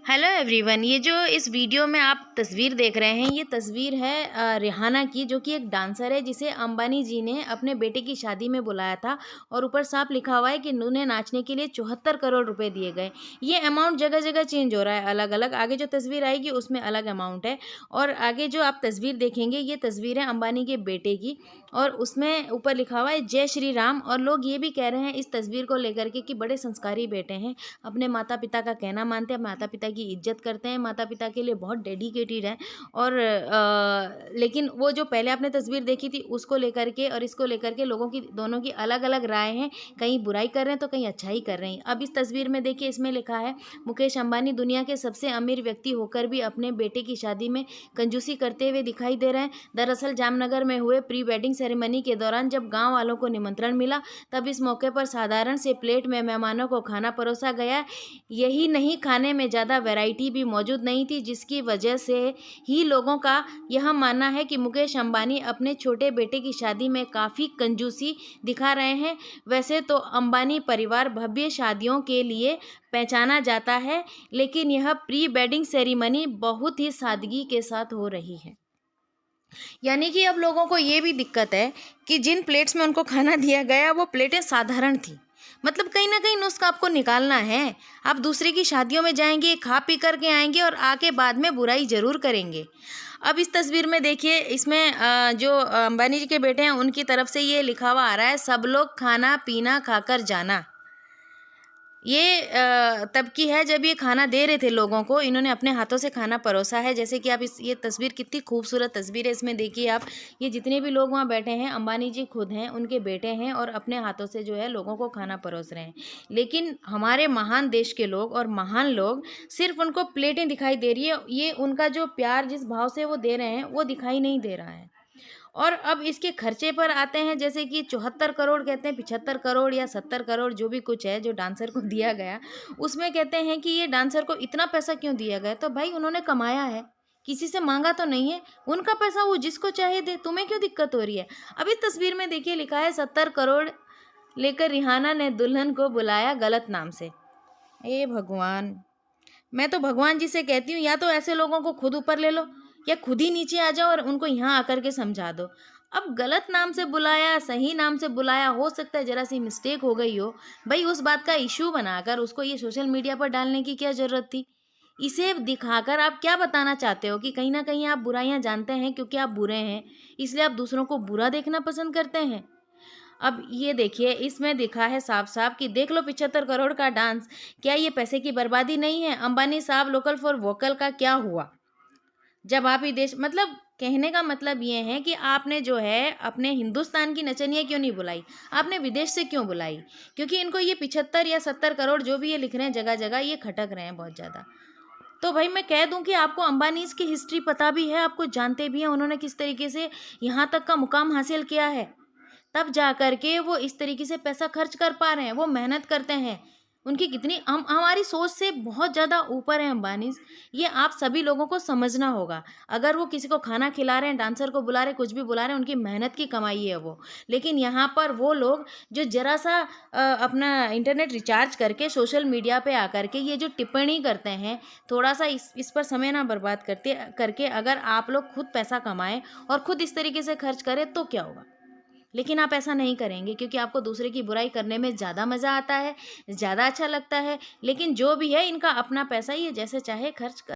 Hello everyone, ये जो इस वीडियो में आप तस्वीर देख रहे हैं, ये तस्वीर है रिहाना की, जो कि एक डांसर है जिसे अंबानी जी ने अपने बेटे की शादी में बुलाया था। और ऊपर साफ लिखा हुआ है कि उन्हें नाचने के लिए 74 करोड़ रुपए दिए गए। ये अमाउंट जगह जगह चेंज हो रहा है, अलग अलग। आगे जो तस्वीर आएगी उसमें अलग अमाउंट है। और आगे जो आप तस्वीर देखेंगे, ये तस्वीर है अंबानी के बेटे की, और उसमें ऊपर लिखा हुआ है जय श्री राम। और लोग ये भी कह रहे हैं इस तस्वीर को लेकर के कि बड़े संस्कारी बेटे हैं, अपने माता पिता का कहना मानते हैं, माता पिता की इज्जत करते हैं, माता पिता के लिए बहुत डेडिकेटेड हैं। और लेकिन वो जो पहले आपने तस्वीर देखी थी उसको लेकर के और इसको लेकर के लोगों की दोनों की अलग अलग राय हैं। कहीं बुराई कर रहे हैं तो कहीं अच्छाई कर रहे हैं। अब इस तस्वीर में देखिए, इसमें लिखा है मुकेश अंबानी दुनिया के सबसे अमीर व्यक्ति होकर भी अपने बेटे की शादी में कंजूसी करते हुए दिखाई दे रहे हैं। दरअसल जामनगर में हुए प्री वेडिंग सेरेमनी के दौरान जब गाँव वालों को निमंत्रण मिला, तब इस मौके पर साधारण से प्लेट में मेहमानों को खाना परोसा गया। यही नहीं, खाने में ज़्यादा वैरायटी भी मौजूद नहीं थी, जिसकी वजह से ही लोगों का यह मानना है कि मुकेश अंबानी अपने छोटे बेटे की शादी में काफ़ी कंजूसी दिखा रहे हैं। वैसे तो अंबानी परिवार भव्य शादियों के लिए पहचाना जाता है, लेकिन यह प्री वेडिंग सेरेमनी बहुत ही सादगी के साथ हो रही है। यानी कि अब लोगों को ये भी दिक्कत है कि जिन प्लेट्स में उनको खाना दिया गया वो प्लेटें साधारण थी। मतलब कहीं ना कहीं नुस्खा आपको निकालना है। आप दूसरे की शादियों में जाएंगे, खा पी करके आएंगे और आके बाद में बुराई जरूर करेंगे। अब इस तस्वीर में देखिए, इसमें जो अंबानी जी के बेटे हैं उनकी तरफ से ये लिखा हुआ आ रहा है, सब लोग खाना पीना खाकर जाना। ये तब की है जब ये खाना दे रहे थे लोगों को, इन्होंने अपने हाथों से खाना परोसा है। जैसे कि आप ये तस्वीर, कितनी खूबसूरत तस्वीर है, इसमें देखिए आप, ये जितने भी लोग वहाँ बैठे हैं अंबानी जी खुद हैं, उनके बेटे हैं, और अपने हाथों से जो है लोगों को खाना परोस रहे हैं। लेकिन हमारे महान देश के लोग और महान लोग, सिर्फ उनको प्लेटें दिखाई दे रही है, ये उनका जो प्यार जिस भाव से वो दे रहे हैं वो दिखाई नहीं दे रहा है। और अब इसके खर्चे पर आते हैं, जैसे कि 74 करोड़ कहते हैं, 75 करोड़ या 70 करोड़ जो भी कुछ है जो डांसर को दिया गया, उसमें कहते हैं कि ये डांसर को इतना पैसा क्यों दिया गया। तो भाई उन्होंने कमाया है, किसी से मांगा तो नहीं है, उनका पैसा वो जिसको चाहे दे, तुम्हें क्यों दिक्कत हो रही है। अब इस तस्वीर में देखिए लिखा है 70 करोड़ लेकर रिहाना ने दुल्हन को बुलाया गलत नाम से। ए भगवान, मैं तो भगवान जी से कहती हूँ, या तो ऐसे लोगों को खुद ऊपर ले लो या खुद ही नीचे आ जाओ और उनको यहाँ आकर के समझा दो। अब गलत नाम से बुलाया, सही नाम से बुलाया, हो सकता है जरा सी मिस्टेक हो गई हो, भाई उस बात का इशू बनाकर उसको ये सोशल मीडिया पर डालने की क्या ज़रूरत थी। इसे दिखाकर आप क्या बताना चाहते हो कि कहीं ना कहीं आप बुराइयां जानते हैं, क्योंकि आप बुरे हैं इसलिए आप दूसरों को बुरा देखना पसंद करते हैं। अब ये देखिए, इसमें दिखा है साफ साफ कि देख लो 75 करोड़ का डांस, क्या ये पैसे की बर्बादी नहीं है। अंबानी साहब, लोकल फॉर वोकल का क्या हुआ जब आप ही देश, मतलब कहने का मतलब ये है कि आपने जो है अपने हिंदुस्तान की नचनिया क्यों नहीं बुलाई, आपने विदेश से क्यों बुलाई। क्योंकि इनको ये 75 या 70 करोड़ जो भी ये लिख रहे हैं जगह जगह, ये खटक रहे हैं बहुत ज़्यादा। तो भाई मैं कह दूं कि आपको अंबानीज की हिस्ट्री पता भी है, आपको जानते भी हैं उन्होंने किस तरीके से यहाँ तक का मुकाम हासिल किया है, तब जा कर के वो इस तरीके से पैसा खर्च कर पा रहे हैं, वो मेहनत करते हैं। उनकी कितनी, हम हमारी सोच से बहुत ज़्यादा ऊपर है अंबानीज। ये आप सभी लोगों को समझना होगा। अगर वो किसी को खाना खिला रहे हैं, डांसर को बुला रहे हैं, कुछ भी बुला रहे हैं, उनकी मेहनत की कमाई है वो। लेकिन यहाँ पर वो लोग जो जरा सा अपना इंटरनेट रिचार्ज करके सोशल मीडिया पे आकर के ये जो टिप्पणी करते हैं, थोड़ा सा इस पर समय ना बर्बाद करते करके अगर आप लोग खुद पैसा कमाएं और खुद इस तरीके से खर्च करें तो क्या होगा। लेकिन आप ऐसा नहीं करेंगे, क्योंकि आपको दूसरे की बुराई करने में ज़्यादा मज़ा आता है, ज़्यादा अच्छा लगता है। लेकिन जो भी है, इनका अपना पैसा, ये जैसे चाहे खर्च कर